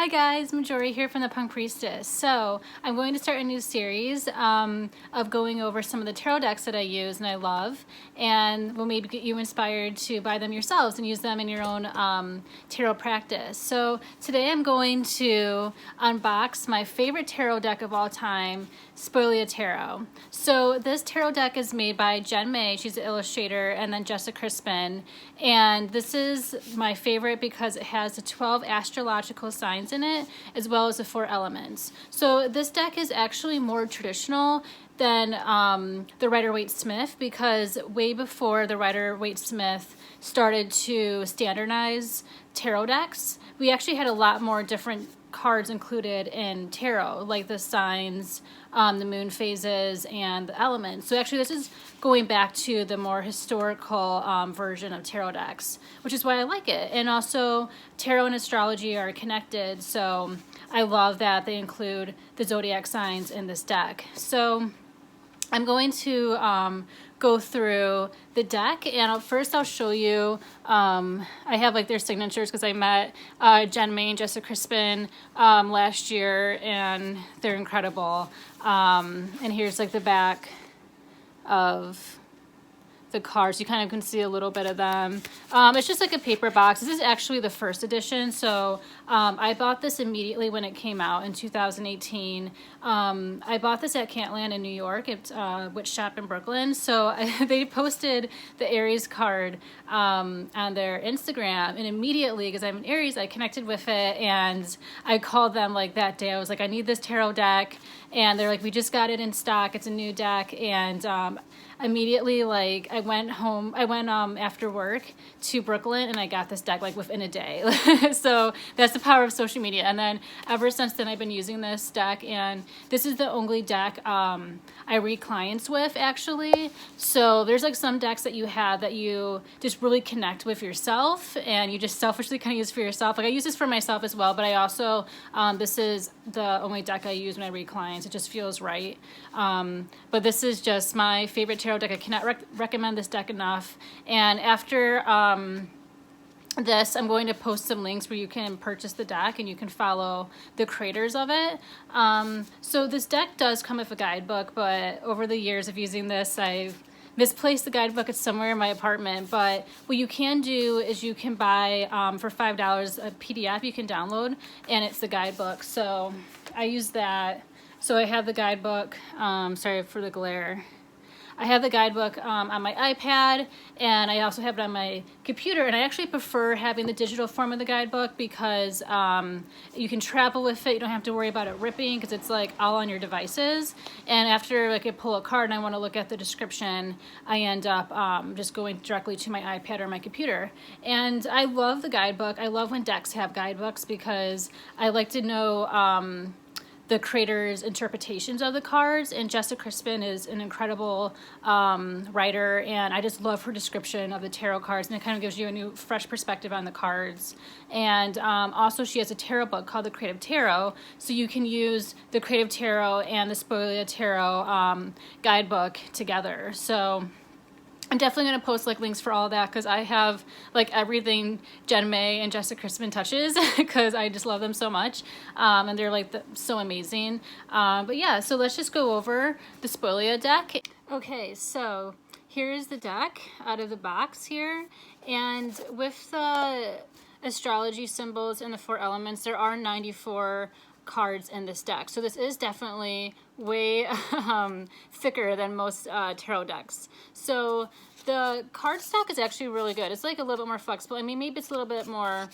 Hi guys, Majori here from the Punk Priestess. So I'm going to start a new series of going over some of the tarot decks that I use and I love, and will maybe get you inspired to buy them yourselves and use them in your own tarot practice. So today I'm going to unbox my favorite tarot deck of all time, Spolia Tarot. So this tarot deck is made by Jen May, she's an illustrator, and then Jessa Crispin. And this is my favorite because it has the 12 astrological signs in it, as well as the 4 elements. So this deck is actually more traditional than the Rider-Waite-Smith, because way before the Rider-Waite-Smith started to standardize tarot decks, we actually had a lot more different cards included in tarot, like the signs, the moon phases, and the elements. So actually this is going back to the more historical version of tarot decks, which is why I like it. And also tarot and astrology are connected, so I love that they include the zodiac signs in this deck. So I'm going to go through the deck, and first I'll show you, I have like their signatures because I met Jen May and Jessa Crispin last year, and they're incredible. And here's like the back of the cards. You kind of can see a little bit of them. It's just like a paper box. This is actually the first edition, so I bought this immediately when it came out in 2018. I bought this at Cantland in New York. It's Witch Shop in Brooklyn. So they posted the Aries card on their Instagram, and immediately, because I'm an Aries, I connected with it, and I called them like that day. I was like, I need this tarot deck, and they're like, we just got it in stock. It's a new deck. And immediately, like, I went home, after work to Brooklyn, and I got this deck like within a day. So that's the power of social media. And then ever since then, I've been using this deck, and this is the only deck I read clients with, actually. So there's like some decks that you have that you just really connect with yourself, and you just selfishly kind of use for yourself. Like I use this for myself as well, but I also, this is the only deck I use when I read clients. It just feels right. But this is just my favorite tarot deck. I cannot recommend this deck enough. And after this, I'm going to post some links where you can purchase the deck and you can follow the creators of it. So this deck does come with a guidebook, but over the years of using this, I've misplaced the guidebook. It's somewhere in my apartment. But what you can do is you can buy for $5 a PDF you can download, and it's the guidebook. So I use that. So I have the guidebook. Sorry for the glare. I have the guidebook on my iPad, and I also have it on my computer, and I actually prefer having the digital form of the guidebook because you can travel with it. You don't have to worry about it ripping because it's like all on your devices. And after like I pull a card and I want to look at the description, I end up just going directly to my iPad or my computer. And I love the guidebook. I love when decks have guidebooks because I like to know the creator's interpretations of the cards, and Jessa Crispin is an incredible writer, and I just love her description of the tarot cards, and it kind of gives you a new fresh perspective on the cards. And also she has a tarot book called the Creative Tarot, so you can use the Creative Tarot and the Spolia Tarot guidebook together. So I'm definitely going to post like links for all that because I have like everything Jen May and Jessa Crispin touches because I just love them so much, and they're like so amazing. But yeah, so let's just go over the Spolia deck. Okay, so here's the deck out of the box here, and with the astrology symbols and the 4 elements, there are 94 cards in this deck. So this is definitely way thicker than most tarot decks. So the cardstock is actually really good. It's like a little bit more flexible. I mean, maybe it's a little bit more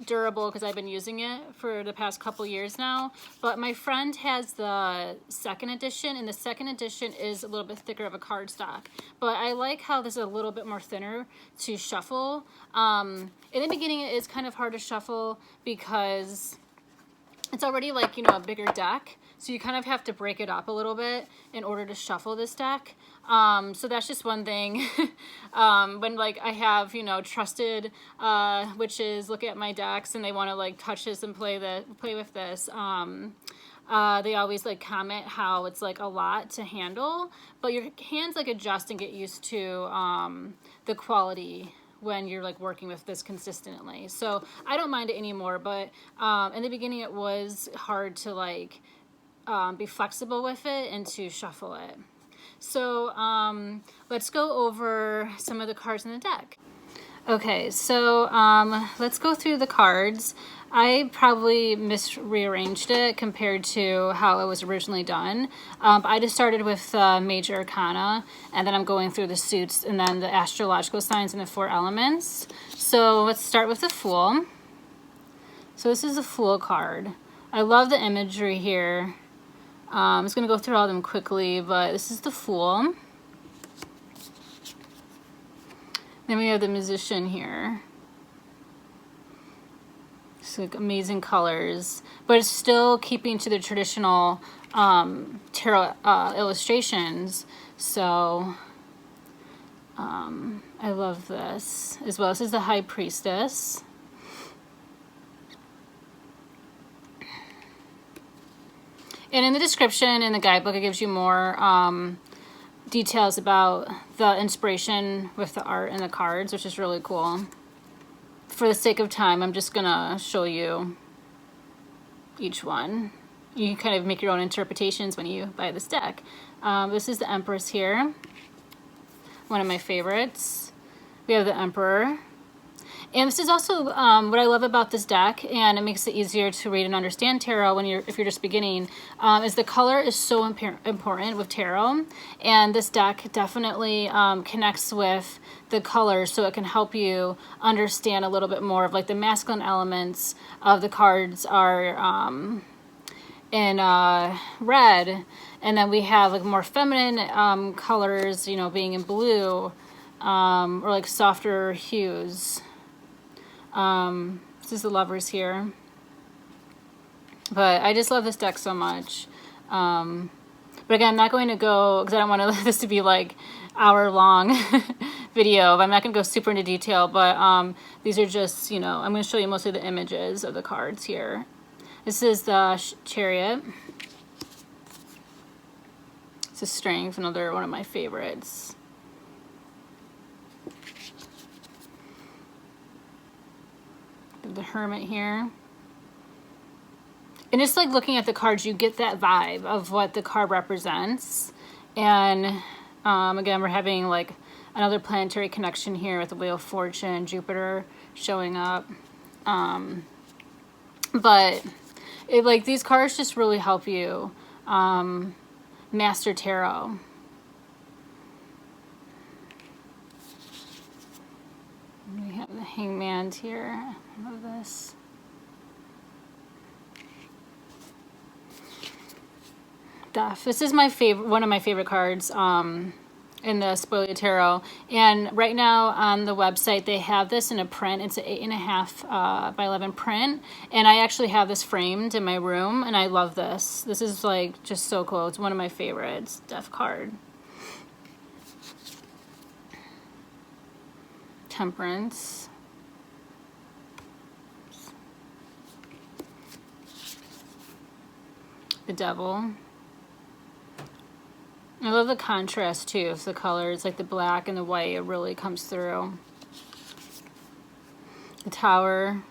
durable because I've been using it for the past couple years now. But my friend has the 2nd edition, and the 2nd edition is a little bit thicker of a cardstock. But I like how this is a little bit more thinner to shuffle. In the beginning, it is kind of hard to shuffle because it's already like, you know, a bigger deck. So you kind of have to break it up a little bit in order to shuffle this deck. So that's just one thing. When like I have, you know, trusted witches look at my decks and they want to like touch this and play with this, they always like comment how it's like a lot to handle, but your hands like adjust and get used to the quality when you're like working with this consistently. So I don't mind it anymore, but in the beginning it was hard to like be flexible with it and to shuffle it. So let's go over some of the cards in the deck. Okay, so let's go through the cards. I probably rearranged it compared to how it was originally done. I just started with Major Arcana, and then I'm going through the suits, and then the astrological signs and the 4 elements. So let's start with the Fool. So this is the Fool card. I love the imagery here. I'm just going to go through all of them quickly, but this is the Fool. Then we have the Musician here. It's like amazing colors, but it's still keeping to the traditional tarot illustrations. So I love this as well. This is the High Priestess. And in the description in the guidebook, it gives you more details about the inspiration with the art and the cards, which is really cool. For the sake of time, I'm just gonna show you each one. You can kind of make your own interpretations when you buy this deck. This is the Empress here, one of my favorites. We have the Emperor. And this is also what I love about this deck, and it makes it easier to read and understand tarot when if you're just beginning, is the color is so important with tarot, and this deck definitely connects with the colors, so it can help you understand a little bit more of like the masculine elements of the cards are in red, and then we have like more feminine colors, you know, being in blue, or like softer hues. This is the Lovers here. But I just love this deck so much. But again, I'm not going to go, because I don't want this to be like hour-long video. But I'm not going to go super into detail, but these are just, you know, I'm going to show you mostly the images of the cards here. This is the Chariot. It's a Strength, another one of my favorites. The Hermit here. And just like looking at the cards, you get that vibe of what the card represents. And again, we're having like another planetary connection here with the Wheel of Fortune, Jupiter showing up. But like these cards just really help you master tarot. We have the Hangman here. I love this. Death. This is my favorite, one of my favorite cards in the Spolia Tarot. And right now on the website they have this in a print. It's an 8.5 by 11 print, and I actually have this framed in my room, and I love this. This is like just so cool. It's one of my favorites. Death card. Temperance. The Devil. I love the contrast too of the colors, like the black and the white, it really comes through. The Tower.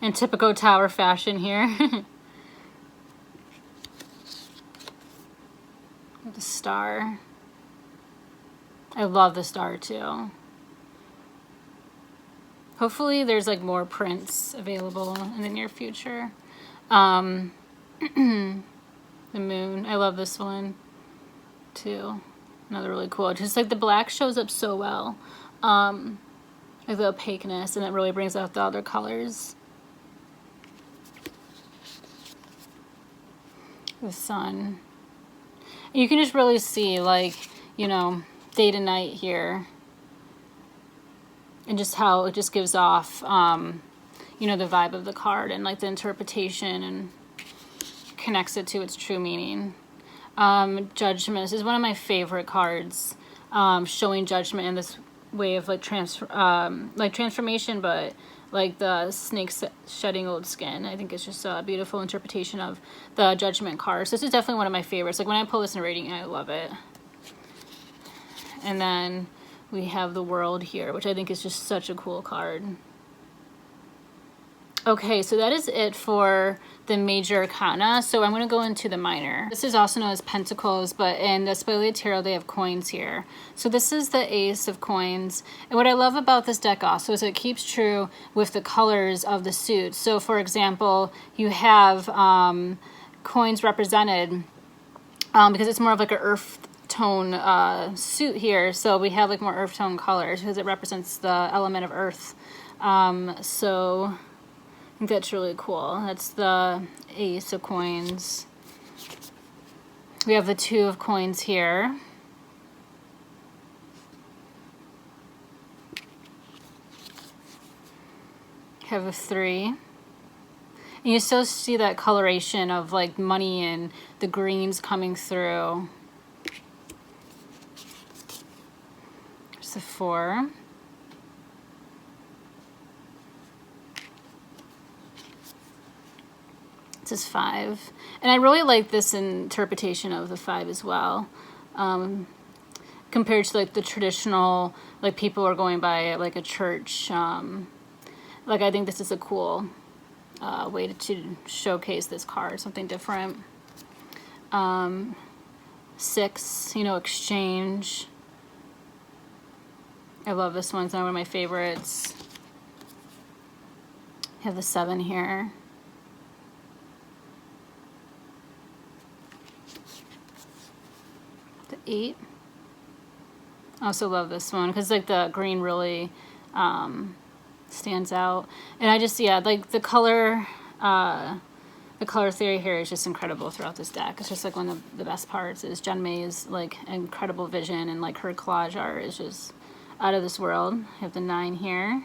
In typical Tower fashion here. The Star. I love the Star too. Hopefully there's like more prints available in the near future. The Moon. I love this one too. Another really cool. Just like the black shows up so well. Like the opaqueness, and it really brings out the other colors. The Sun. You can just really see like, you know, day to night here. And just how it just gives off, you know, the vibe of the card and like the interpretation and connects it to its true meaning. Judgment. This is one of my favorite cards, showing judgment in this way of like transformation, but like the snake shedding old skin. I think it's just a beautiful interpretation of the Judgment card. So this is definitely one of my favorites. Like when I pull this in a reading, I love it. And then we have the World here, which I think is just such a cool card. Okay, so that is it for the major arcana. So I'm going to go into the minor. This is also known as Pentacles, but in the Spolia Tarot, they have coins here. So this is the Ace of Coins. And what I love about this deck also is it keeps true with the colors of the suit. So for example, you have coins represented because it's more of like an earth tone suit here. So we have like more earth tone colors because it represents the element of earth. So I think that's really cool. That's the Ace of Coins. We have the Two of Coins here. Have a 3. And you still see that coloration of like money and the greens coming through. There's a 4. This is 5, and I really like this interpretation of the 5 as well, compared to like the traditional, like people are going by like a church. Like I think this is a cool way to showcase this card, something different. 6, you know, exchange. I love this one. It's one of my favorites. I have the 7 here. The 8. I also love this one because like the green really stands out, and I just, yeah, like the color theory here is just incredible throughout this deck. It's just like one of the best parts is Jen May's like incredible vision, and like her collage art is just out of this world. I have the 9 here,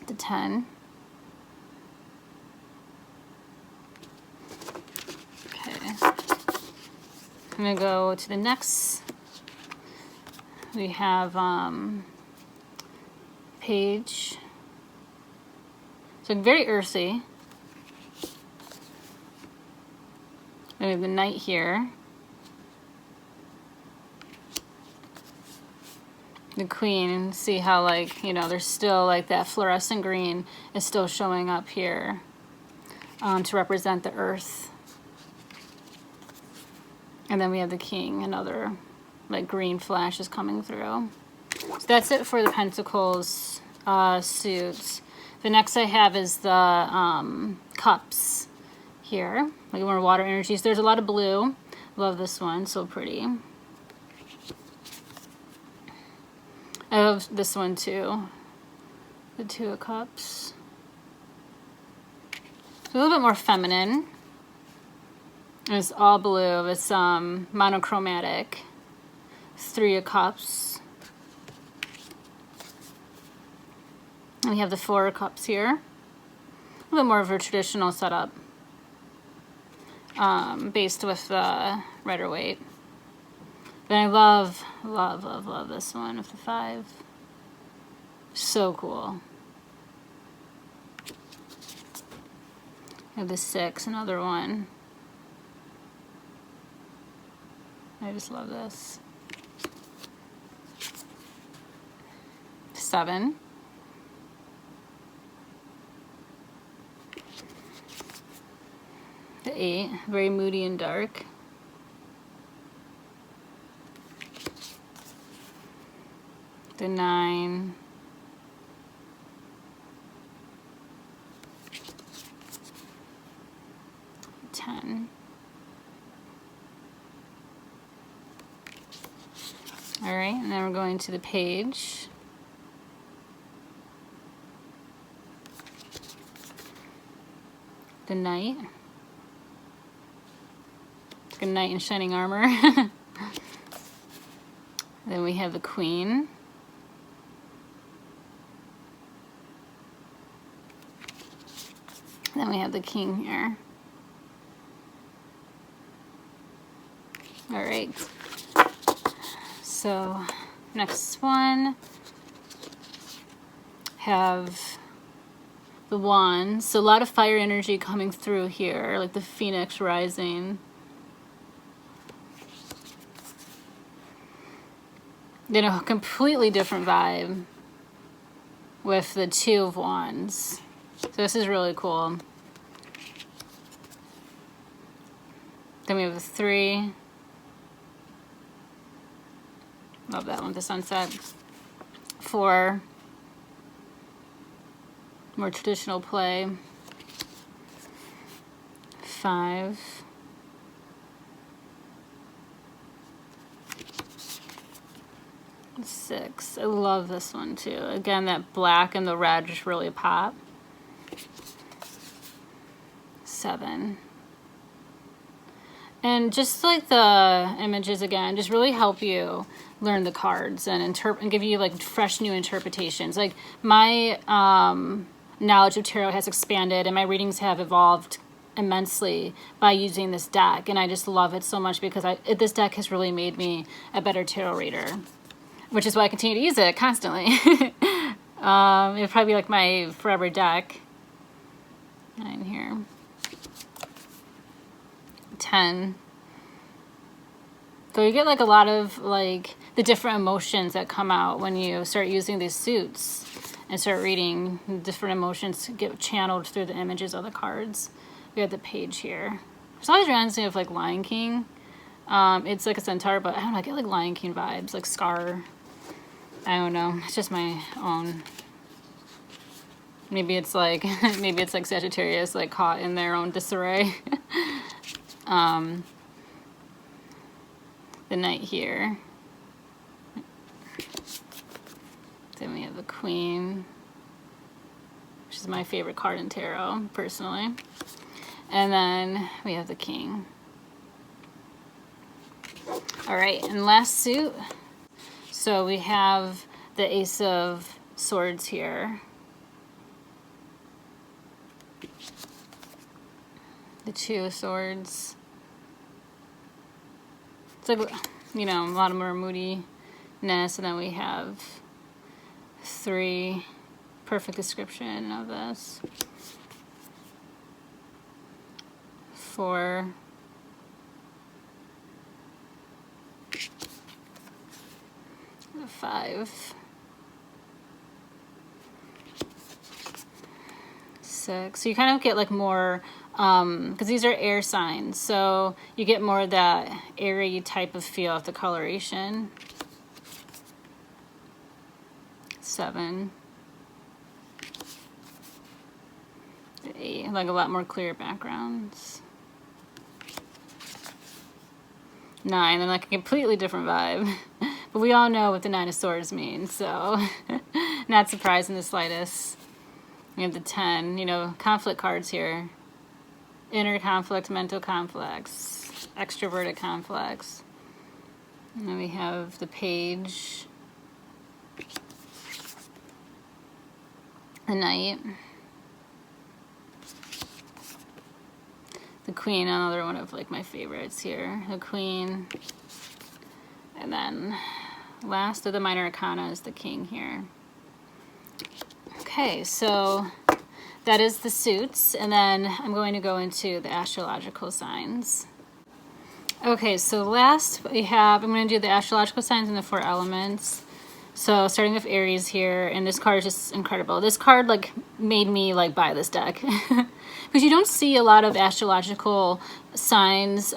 the 10. I'm going to go to the next. We have Page. So very earthy. And we have the Knight here. The Queen. See how like, you know, there's still like that fluorescent green is still showing up here to represent the earth. And then we have the King, another like green flash is coming through. So that's it for the Pentacles suits. The next I have is the Cups here, like more water energies. There's a lot of blue. Love this one, so pretty. I love this one too, the 2 of Cups. It's a little bit more feminine. It's all blue. It's monochromatic. 3 of Cups. And we have the 4 of Cups here. A little bit more of a traditional setup, based with the Rider-Waite. But I love, love, love, love this one with the 5. So cool. I have the 6, another one. I just love this. 7. The 8, very moody and dark. The 9. 10. All right, and then we're going to the Page. The Knight. It's like a knight in shining armor. Then we have the Queen. Then we have the King here. All right. So next one, have the Wand. So a lot of fire energy coming through here, like the Phoenix rising. Then a completely different vibe with the Two of Wands. So this is really cool. Then we have a 3. Love that one, the sunset. 4. More traditional play. 5. 6. I love this one too. Again, that black and the red just really pop. 7. And just like the images again, just really help you learn the cards and give you like fresh new interpretations. Like my knowledge of tarot has expanded and my readings have evolved immensely by using this deck, and I just love it so much because this deck has really made me a better tarot reader, which is why I continue to use it constantly. It'd probably be like my forever deck. 9 here. 10. So you get like a lot of like the different emotions that come out when you start using these suits and start reading. Different emotions get channeled through the images of the cards. We have the Page here. It always reminds me of like Lion King. It's like a centaur, but I don't know, I get like Lion King vibes, like Scar. I don't know, it's just my own. Maybe it's like Sagittarius, like caught in their own disarray. The Knight here. Then we have the Queen, which is my favorite card in tarot, personally. And then we have the King. All right, and last suit. So we have the Ace of Swords here. The Two of Swords. It's like, you know, a lot of more moodiness. And then we have 3. Perfect description of this. 4. 5. 6. So you kind of get like more, because these are air signs, so you get more of that airy type of feel of the coloration. 7. 8. Like a lot more clear backgrounds. 9, and like a completely different vibe. But we all know what the 9 of Swords means, so not surprised in the slightest. We have the 10, you know, conflict cards here. Inner conflict, mental conflicts, extroverted conflicts. And then we have the Page, the Knight, the Queen, another one of like my favorites here. The Queen, and then last of the minor arcana is the King here. Okay, so that is the suits, and then I'm going to go into the astrological signs. Okay, so last we have, I'm going to do the astrological signs and the 4 elements. So starting with Aries here, and this card is just incredible. This card like made me like buy this deck because you don't see a lot of astrological signs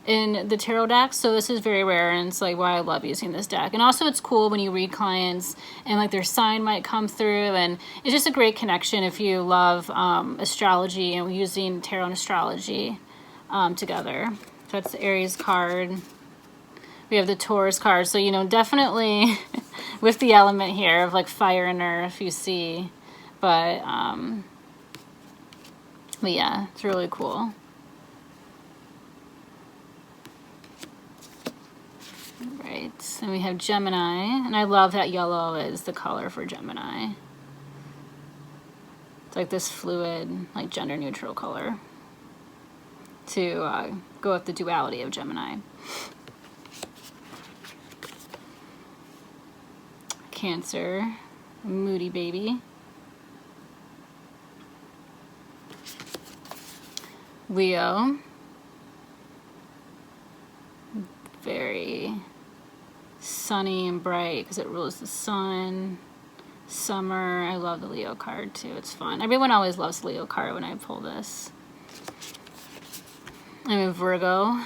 in the tarot deck, so this is very rare, and it's like why I love using this deck. And also it's cool when you read clients and like their sign might come through, and it's just a great connection if you love astrology and using tarot and astrology together. So that's the Aries card. We have the Taurus card, so you know, definitely with the element here of like fire and earth, you see, but yeah, it's really cool. Right, and we have Gemini, and I love that yellow is the color for Gemini. It's like this fluid, like gender neutral color to go with the duality of Gemini. Cancer, moody baby. Leo, very sunny and bright because it rules the sun. Summer. I love the Leo card too. It's fun. Everyone always loves Leo card when I pull this. I'm in Virgo.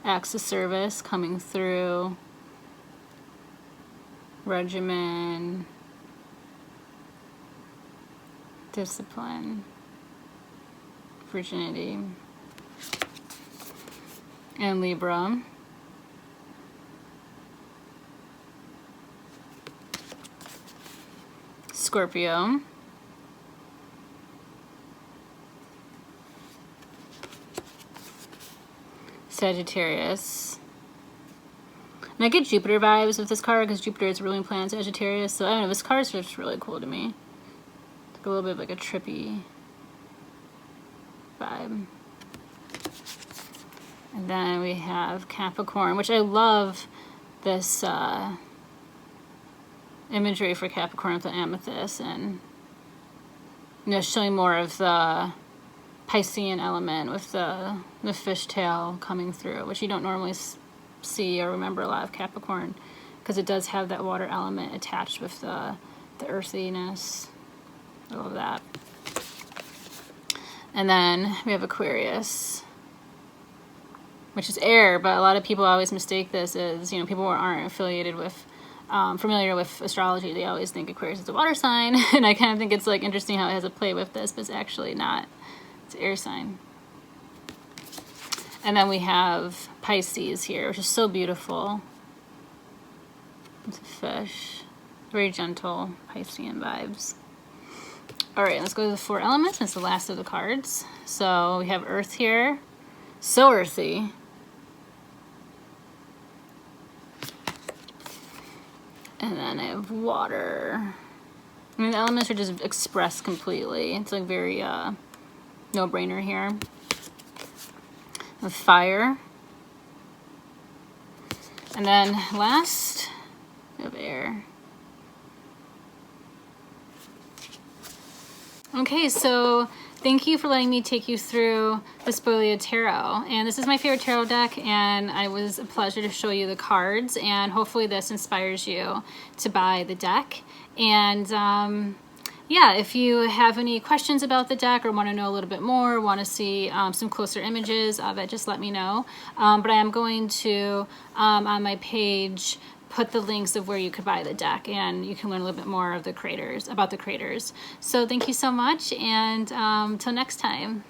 Acts of service coming through. Regimen. Discipline. Virginity. And Libra. Scorpio. Sagittarius. And I get Jupiter vibes with this card because Jupiter is ruling planet Sagittarius. So I don't know, this card is just really cool to me. It's like a little bit of like a trippy vibe. And then we have Capricorn, which I love this imagery for Capricorn with the amethyst and, you know, showing more of the Piscean element with the fishtail coming through, which you don't normally see or remember a lot of Capricorn because it does have that water element attached with the earthiness. I love that. And then we have Aquarius, which is air, but a lot of people always mistake this as, you know, people who aren't affiliated with familiar with astrology, they always think Aquarius is a water sign, and I kind of think it's like interesting how it has a play with this, but it's actually not. It's an air sign. And then we have Pisces here, which is so beautiful. It's a fish. Very gentle Piscean vibes. All right, let's go to the 4 elements. It's the last of the cards. So we have Earth here. So earthy. And then I have water. I mean, the elements are just expressed completely. It's like very no-brainer here. With fire. And then last, we have air. Okay, so thank you for letting me take you through the Spolia Tarot. And this is my favorite tarot deck, and it was a pleasure to show you the cards, and hopefully this inspires you to buy the deck. And yeah, if you have any questions about the deck or want to know a little bit more, want to see some closer images of it, just let me know. But I am going to, on my page, put the links of where you could buy the deck, and you can learn a little bit more of the creators, about the creators. So thank you so much, and till next time.